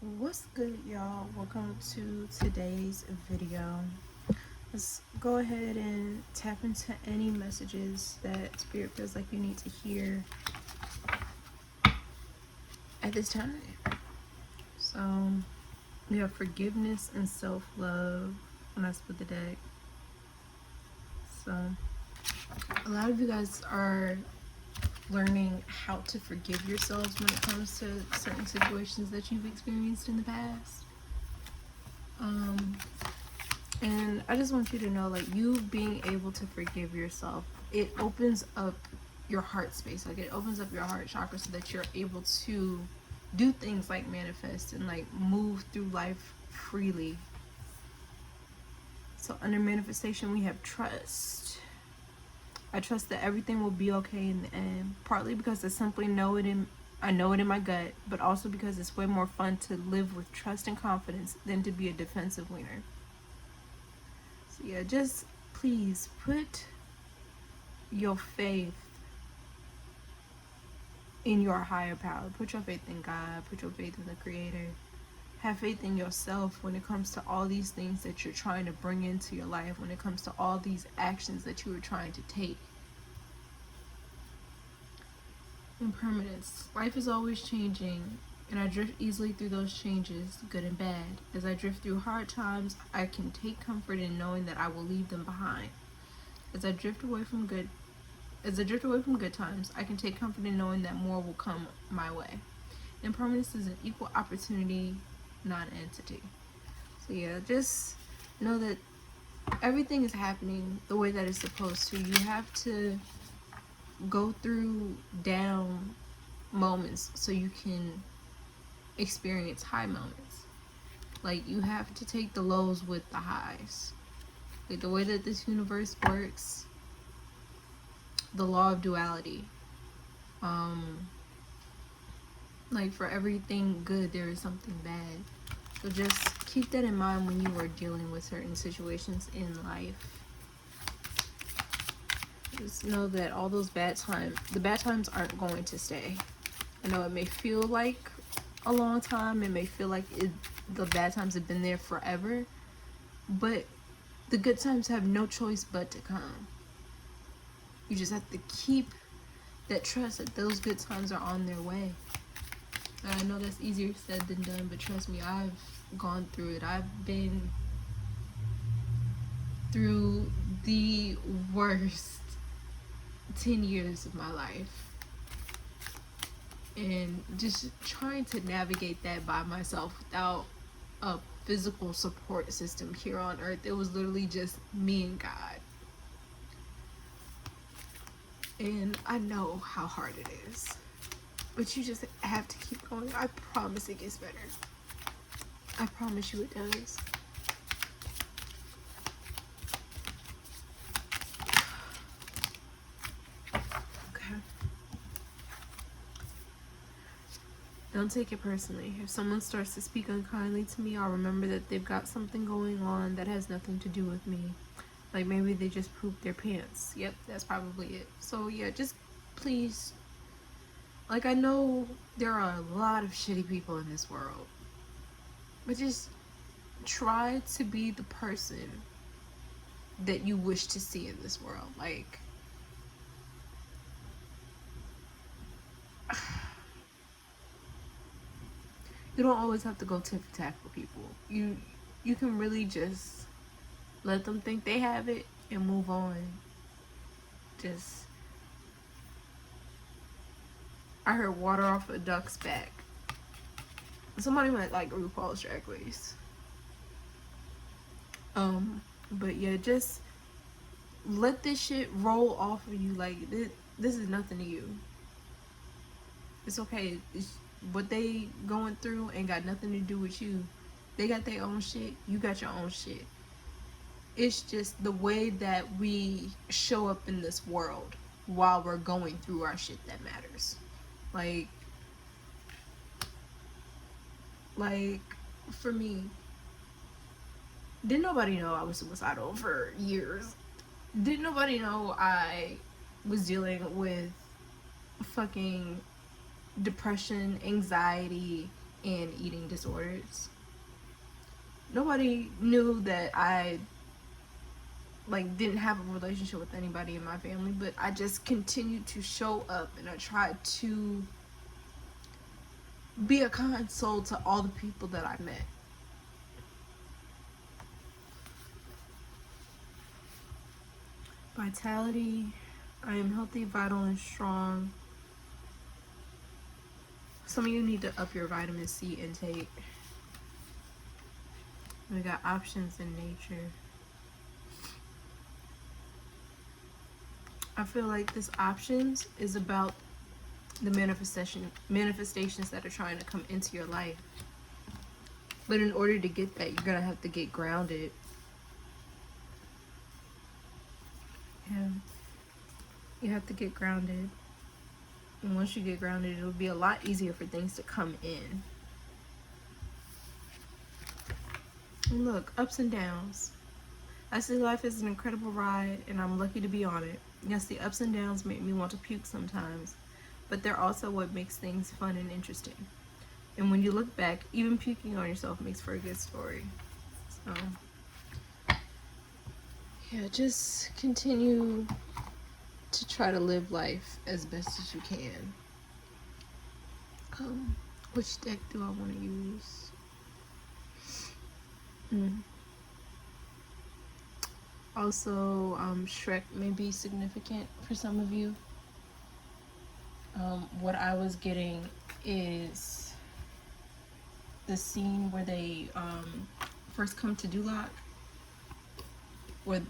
What's good, y'all? Welcome to today's video. Let's go ahead and tap into any messages that spirit feels like you need to hear at this time. So we have forgiveness and self-love when I split the deck. So a lot of you guys are learning how to forgive yourselves when it comes to certain situations that you've experienced in the past. And I just want you to know, like, you being able to forgive yourself, it opens up your heart space. Like, it opens up your heart chakra so that you're able to do things like manifest and like move through life freely. So under manifestation, we have trust. I trust that everything will be okay in the end, partly because I know it in my gut, but also because it's way more fun to live with trust and confidence than to be a defensive wiener. So yeah, just please put your faith in your higher power. Put your faith in God. Put your faith in the Creator. Have faith in yourself when it comes to all these things that you're trying to bring into your life, when it comes to all these actions that you are trying to take. Impermanence. Life is always changing, and I drift easily through those changes, good and bad. As I drift through hard times, I can take comfort in knowing that I will leave them behind. As I drift away from good times, I can take comfort in knowing that more will come my way. Impermanence is an equal opportunity non-entity. So yeah, just know that everything is happening the way that it's supposed to. You have to go through down moments so you can experience high moments. Like, you have to take the lows with the highs. Like, the way that this universe works, the law of duality. Like, for everything good, there is something bad. So just keep that in mind when you are dealing with certain situations in life. Just know that all those the bad times aren't going to stay. I know it may feel like a long time, it may feel like the bad times have been there forever, but the good times have no choice but to come. You just have to keep that trust that those good times are on their way. And I know that's easier said than done, but trust me, I've gone through it. I've been through the worst 10 years of my life. And just trying to navigate that by myself without a physical support system here on earth. It was literally just me and God. And I know how hard it is. But you just have to keep going. I promise it gets better. I promise you it does. Okay. Don't take it personally. If someone starts to speak unkindly to me, I'll remember that they've got something going on that has nothing to do with me. Like, maybe they just pooped their pants. Yep, that's probably it. So yeah, just please, like, I know there are a lot of shitty people in this world, but just try to be the person that you wish to see in this world. Like, you don't always have to go tit for tat for people. You can really just let them think they have it and move on. Just, I heard water off a duck's back. Somebody might like RuPaul's Drag Race. But yeah, just let this shit roll off of you. Like, this is nothing to you. It's okay. It's, what they going through ain't got nothing to do with you. They got their own shit. You got your own shit. It's just the way that we show up in this world while we're going through our shit that matters. Like for me, didn't nobody know I was suicidal for years. Didn't nobody know I was dealing with fucking depression, anxiety, and eating disorders. Nobody knew that I like didn't have a relationship with anybody in my family, but I just continued to show up, and I tried to be a kind soul to all the people that I met. Vitality. I am healthy, vital, and strong. Some of you need to up your vitamin C intake. We got options in nature. I feel like this options is about the manifestations that are trying to come into your life. But in order to get that, you're gonna have to get grounded. Yeah. You have to get grounded. And once you get grounded, it'll be a lot easier for things to come in. And look, ups and downs. I see life as an incredible ride, and I'm lucky to be on it. Yes, the ups and downs make me want to puke sometimes, but they're also what makes things fun and interesting. And when you look back, even puking on yourself makes for a good story. So, yeah, just continue to try to live life as best as you can. Which deck do I want to use? Also, Shrek may be significant for some of you. What I was getting is the scene where they first come to Duloc, where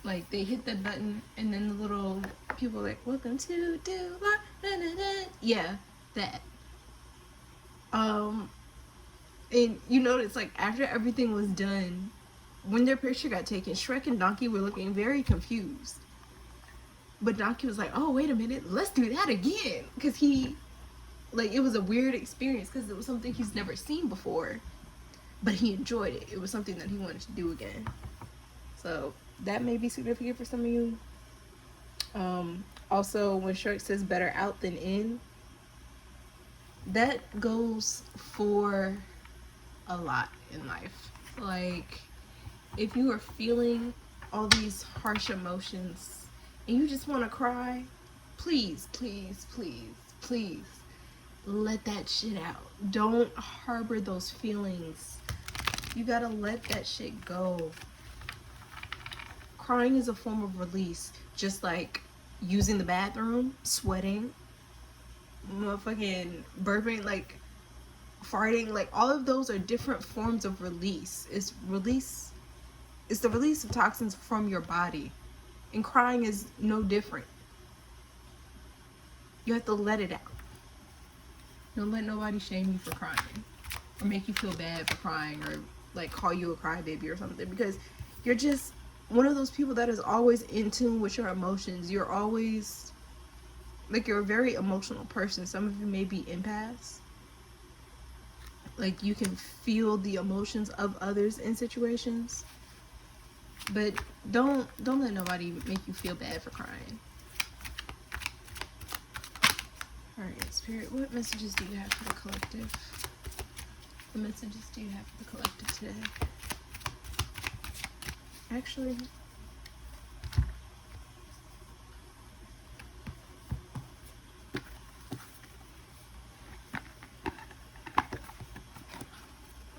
like they hit the button and then the little people are like, welcome to Duloc, da, da, da. Yeah, that. And you notice, like, after everything was done, when their picture got taken, Shrek and Donkey were looking very confused. But Donkey was like, oh, wait a minute, let's do that again. Because he, like, it was a weird experience because it was something he's never seen before. But he enjoyed it. It was something that he wanted to do again. So that may be significant for some of you. Also, when Shrek says better out than in, that goes for a lot in life. Like, if you are feeling all these harsh emotions and you just want to cry, please, please, please, please let that shit out. Don't harbor those feelings. You gotta let that shit go. Crying is a form of release, just like using the bathroom, sweating, motherfucking burping, like farting, like all of those are different forms of release. It's the release of toxins from your body, and crying is no different. You have to let it out. Don't let nobody shame you for crying or make you feel bad for crying or like call you a crybaby or something, because you're just one of those people that is always in tune with your emotions. You're always like, you're a very emotional person. Some of you may be empaths. Like, you can feel the emotions of others in situations. But don't let nobody make you feel bad for crying. Alright, Spirit, what messages do you have for the collective? What messages do you have for the collective today? Actually,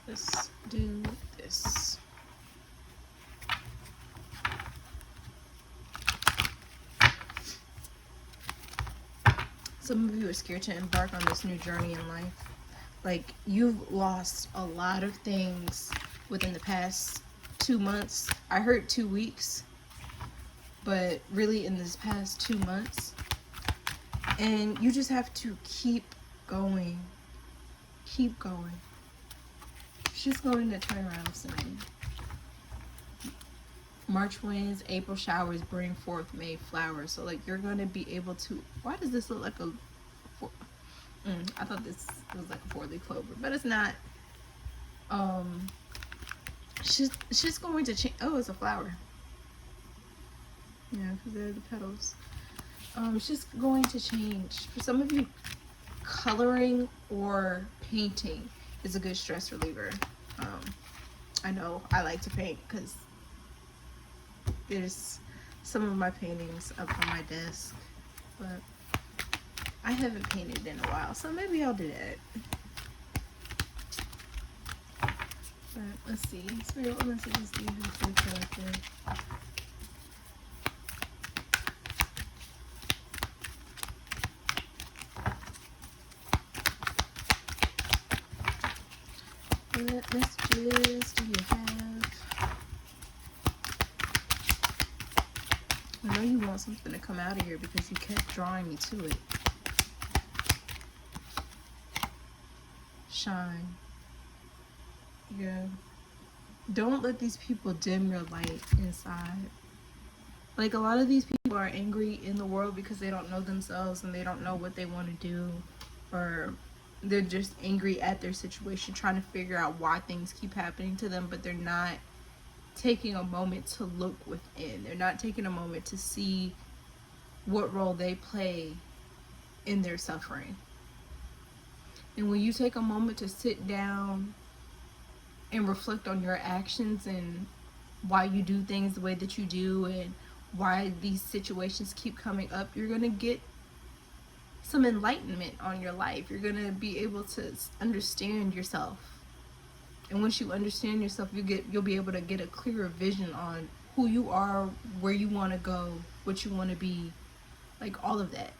let's do this. Some of you are scared to embark on this new journey in life. Like, you've lost a lot of things within the past 2 months. I heard 2 weeks, but really in this past 2 months. And you just have to keep going. Keep going. She's going to turn around soon. March winds, April showers bring forth May flowers. So, like, you're going to be able to... Why does this look like a... I thought this was like a 4-leaf clover, but it's not. She's going to change. Oh, it's a flower. Yeah, because they're the petals. She's going to change. For some of you, coloring or painting is a good stress reliever. I know I like to paint because there's some of my paintings up on my desk, but I haven't painted in a while, so maybe I'll do that. But let's see. Spirit, what messages do you have for the collective? What messages do you have? I know you want something to come out of here because you kept drawing me to it. Shine. Yeah. Don't let these people dim your light inside. Like, a lot of these people are angry in the world because they don't know themselves and they don't know what they want to do, or they're just angry at their situation, trying to figure out why things keep happening to them, but they're not taking a moment to look within. They're not taking a moment to see what role they play in their suffering. And when you take a moment to sit down and reflect on your actions and why you do things the way that you do and why these situations keep coming up, you're going to get some enlightenment on your life. You're going to be able to understand yourself. And once you understand yourself, you'll be able to get a clearer vision on who you are, where you want to go, what you want to be, like all of that.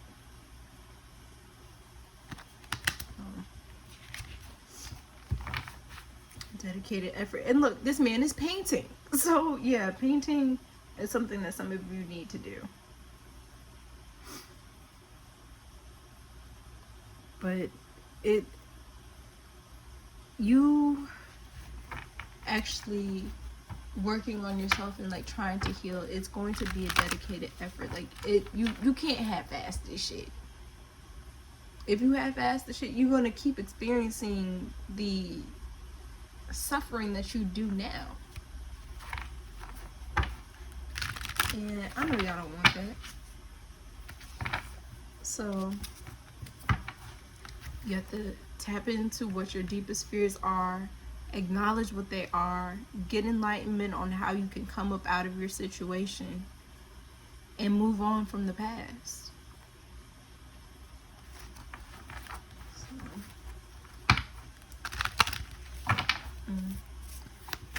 Dedicated effort. And look, this man is painting. So yeah, painting is something that some of you need to do. But you actually working on yourself and like trying to heal, it's going to be a dedicated effort. Like you can't half-ass this shit. If you half-ass the shit, you're going to keep experiencing the suffering that you do now. And I know y'all don't want that. So you have to tap into what your deepest fears are, acknowledge what they are, get enlightenment on how you can come up out of your situation, and move on from the past.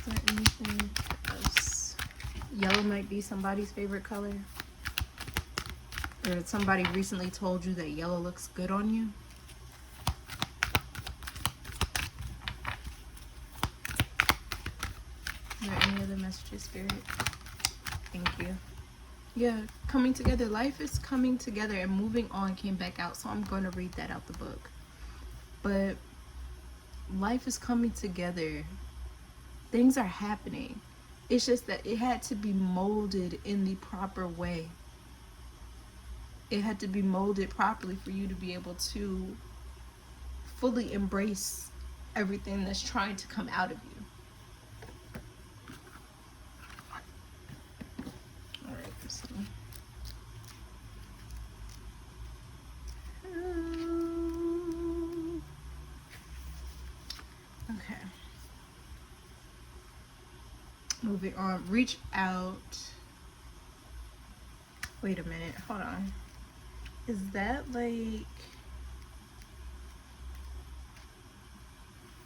Is there anything else? Yellow might be somebody's favorite color. Or somebody recently told you that yellow looks good on you. Are there any other messages, Spirit? Thank you. Yeah, coming together. Life is coming together, and moving on came back out, so I'm going to read that out the book. But life is coming together. Things are happening. It's just that it had to be molded in the proper way. It had to be molded properly for you to be able to fully embrace everything that's trying to come out of you. Alright, so okay. Moving on. Reach out. Wait a minute. Hold on. Is that like...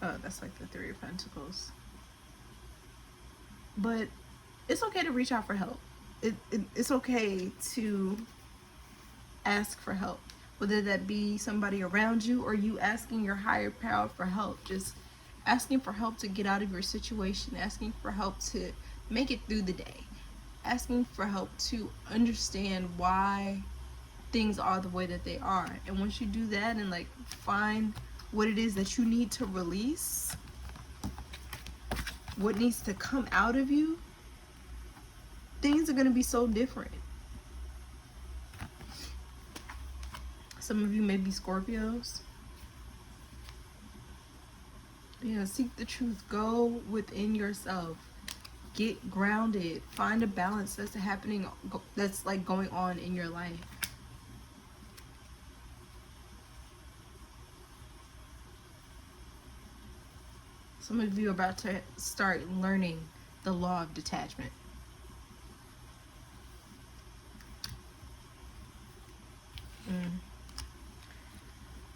Oh, that's like the Three of Pentacles. But it's okay to reach out for help. It's okay to ask for help. Whether that be somebody around you or you asking your higher power for help. Just asking for help to get out of your situation. Asking for help to make it through the day. Asking for help to understand why things are the way that they are. And once you do that and like find what it is that you need to release, what needs to come out of you, things are going to be so different. Some of you may be Scorpios. Yeah, seek the truth. Go within yourself. Get grounded. Find a balance that's happening, that's like going on in your life. Some of you are about to start learning the law of detachment.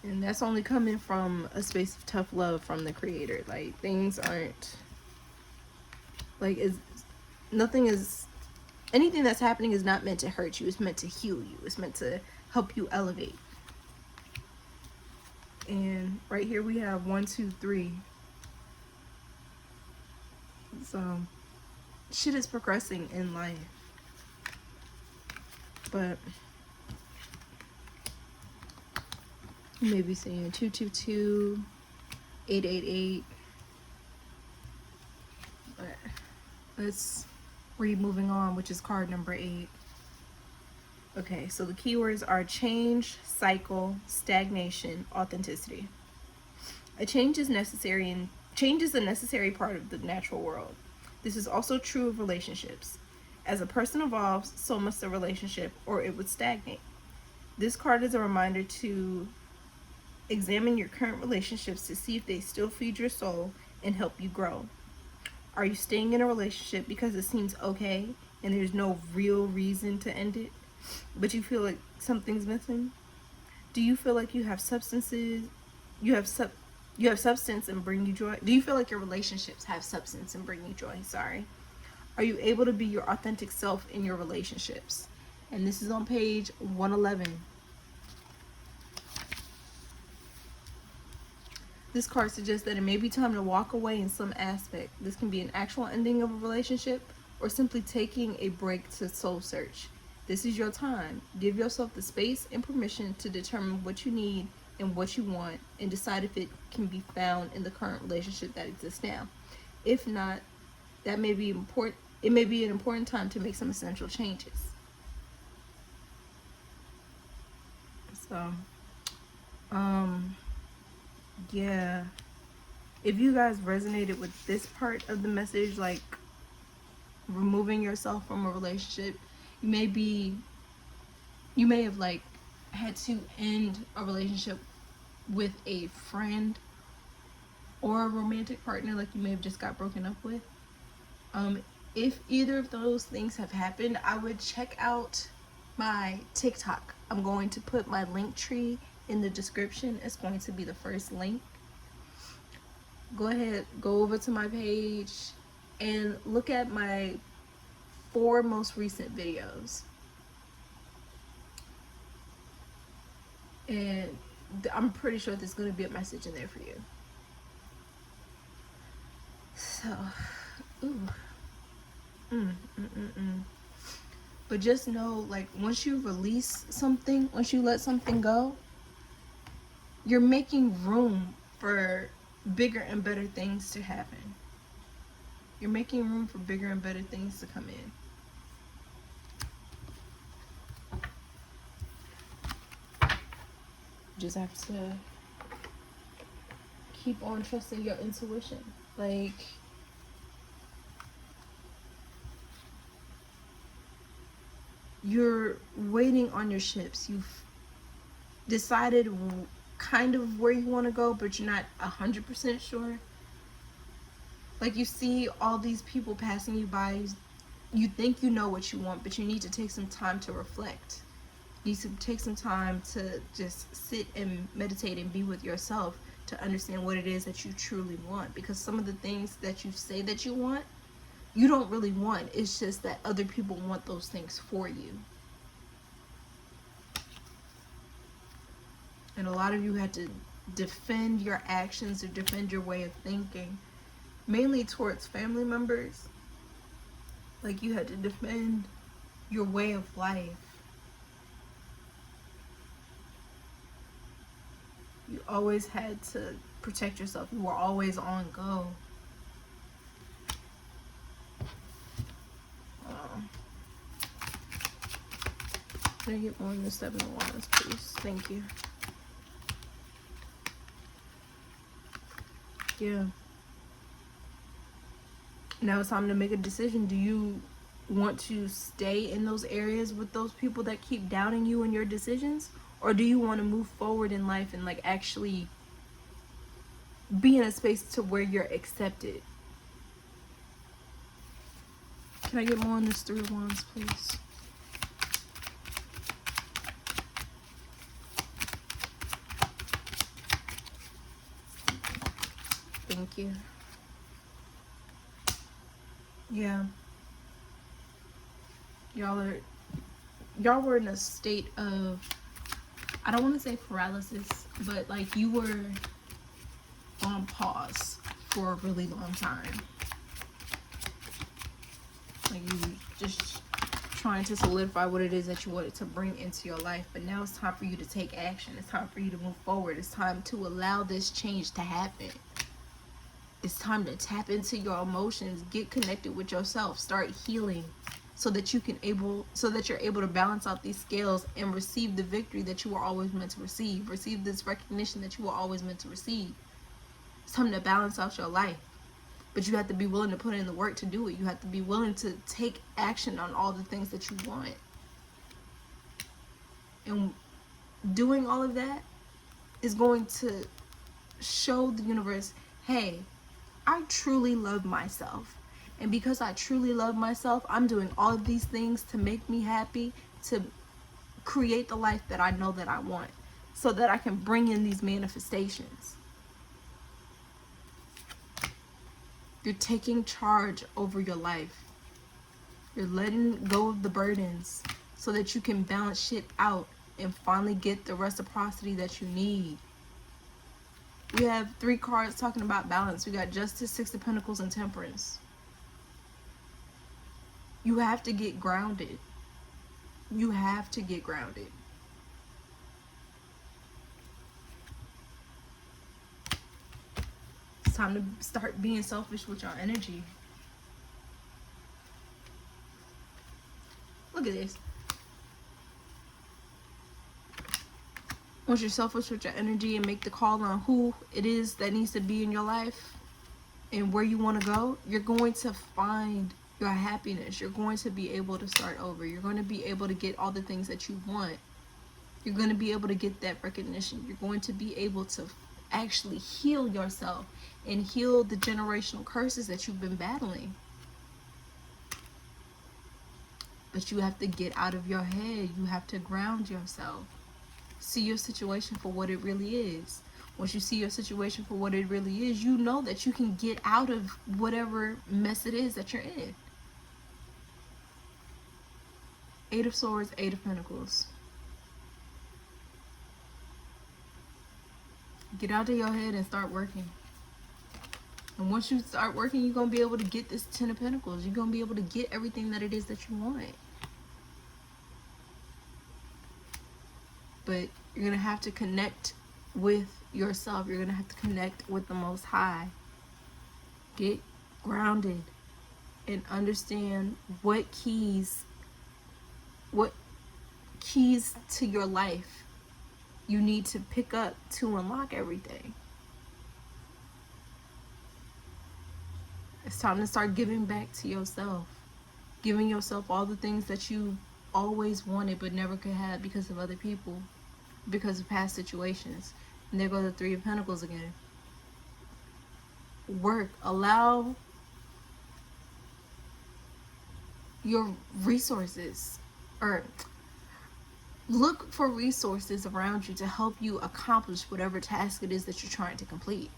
And that's only coming from a space of tough love from the Creator. Like, things aren't, like, anything that's happening is not meant to hurt you. It's meant to heal you. It's meant to help you elevate. And right here we have 1, 2, 3. So shit is progressing in life. But you may be seeing 222, 888. But let's read moving on, which is card number 8. Okay, so the keywords are change, cycle, stagnation, authenticity. A change is necessary, and change is a necessary part of the natural world. This is also true of relationships. As a person evolves, so must a relationship, or it would stagnate. This card is a reminder to examine your current relationships to see if they still feed your soul and help you grow. Are you staying in a relationship because it seems okay and there's no real reason to end it, but you feel like something's missing? Do you feel like you have substance and bring you joy? Do you feel like your relationships have substance and bring you joy? Sorry. Are you able to be your authentic self in your relationships? And this is on page 111. This card suggests that it may be time to walk away in some aspect. This can be an actual ending of a relationship or simply taking a break to soul search. This is your time. Give yourself the space and permission to determine what you need and what you want, and decide if it can be found in the current relationship that exists now. If not, that may be important. It may be an important time to make some essential changes. So, yeah, if you guys resonated with this part of the message, like removing yourself from a relationship, you may have like had to end a relationship with a friend or a romantic partner, like you may have just got broken up with. If either of those things have happened, I would check out my TikTok. I'm going to put my link tree in the description. It's going to be the first link. Go ahead, go over to my page and look at my 4 most recent videos. And I'm pretty sure there's going to be a message in there for you. So, But just know, like, once you release something, once you let something go, you're making room for bigger and better things to happen. You're making room for bigger and better things to come in. Just have to keep on trusting your intuition. Like, you're waiting on your ships. You've decided kind of where you want to go, but you're not 100% sure. Like, you see all these people passing you by. You think you know what you want, but you need to take some time to reflect. You need to take some time to just sit and meditate and be with yourself to understand what it is that you truly want. Because some of the things that you say that you want, you don't really want. It's just that other people want those things for you. And a lot of you had to defend your actions or defend your way of thinking, mainly towards family members. Like, you had to defend your way of life. You always had to protect yourself. You were always on go. Can I get more than 7 of Wands, please? Thank you. Yeah. Now it's time to make a decision. Do you want to stay in those areas with those people that keep doubting you and your decisions? Or do you want to move forward in life and, like, actually be in a space to where you're accepted. Can I get more on this Three of Wands, please? Thank you. Yeah. Y'all were in a state of, I don't want to say paralysis, but like you were on pause for a really long time. Like you just trying to solidify what it is that you wanted to bring into your life. But now it's time for you to take action. It's time for you to move forward. It's time to allow this change to happen. It's time to tap into your emotions, get connected with yourself, start healing, so that you're able to balance out these scales and receive the victory that you were always meant to receive. Receive this recognition that you were always meant to receive. It's time to balance out your life. But you have to be willing to put in the work to do it. You have to be willing to take action on all the things that you want. And doing all of that is going to show the universe, hey, I truly love myself. And because I truly love myself, I'm doing all of these things to make me happy, to create the life that I know that I want, so that I can bring in these manifestations. You're taking charge over your life. You're letting go of the burdens so that you can balance shit out and finally get the reciprocity that you need. We have 3 cards talking about balance. We got Justice, 6 of Pentacles, and Temperance. You have to get grounded. You have to get grounded. It's time to start being selfish with your energy. Look at this. Once you're selfish with your energy and make the call on who it is that needs to be in your life and where you want to go, you're going to find your happiness. You're going to be able to start over. You're going to be able to get all the things that you want. You're going to be able to get that recognition. You're going to be able to actually heal yourself and heal the generational curses that you've been battling. But you have to get out of your head. You have to ground yourself. See your situation for what it really is. Once you see your situation for what it really is, you know that you can get out of whatever mess it is that you're in. 8 of Swords, 8 of Pentacles. Get out of your head and start working. And once you start working, you're going to be able to get this 10 of Pentacles. You're going to be able to get everything that it is that you want. But you're going to have to connect with yourself. You're going to have to connect with the Most High. Get grounded and understand what keys to your life you need to pick up to unlock everything. It's time to start giving back to yourself. Giving yourself all the things that you always wanted but never could have because of other people, because of past situations. And there go the 3 of Pentacles again. Work. Allow your resources, or look for resources around you to help you accomplish whatever task it is that you're trying to complete.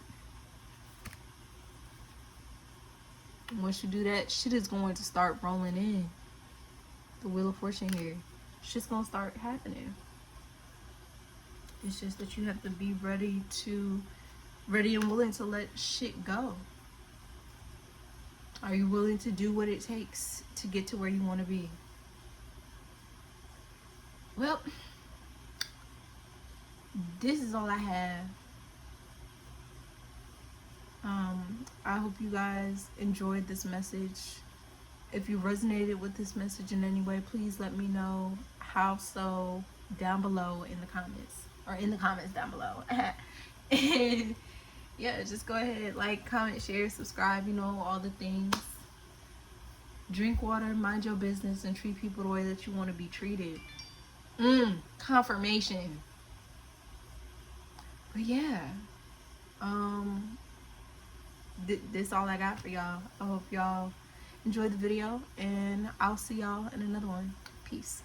And once you do that, shit is going to start rolling in. The Wheel of Fortune here. Shit's gonna start happening. It's just that you have to be ready and willing to let shit go. Are you willing to do what it takes to get to where you want to be? Well, this is all I have. I hope you guys enjoyed this message. If you resonated with this message in any way, please let me know how so down below in the comments, or in the comments down below. And yeah, just go ahead, like, comment, share, subscribe, you know, all the things. Drink water, mind your business, and treat people the way that you want to be treated. Confirmation. But yeah, this all I got for y'all. I hope y'all enjoyed the video, and I'll see y'all in another one. Peace.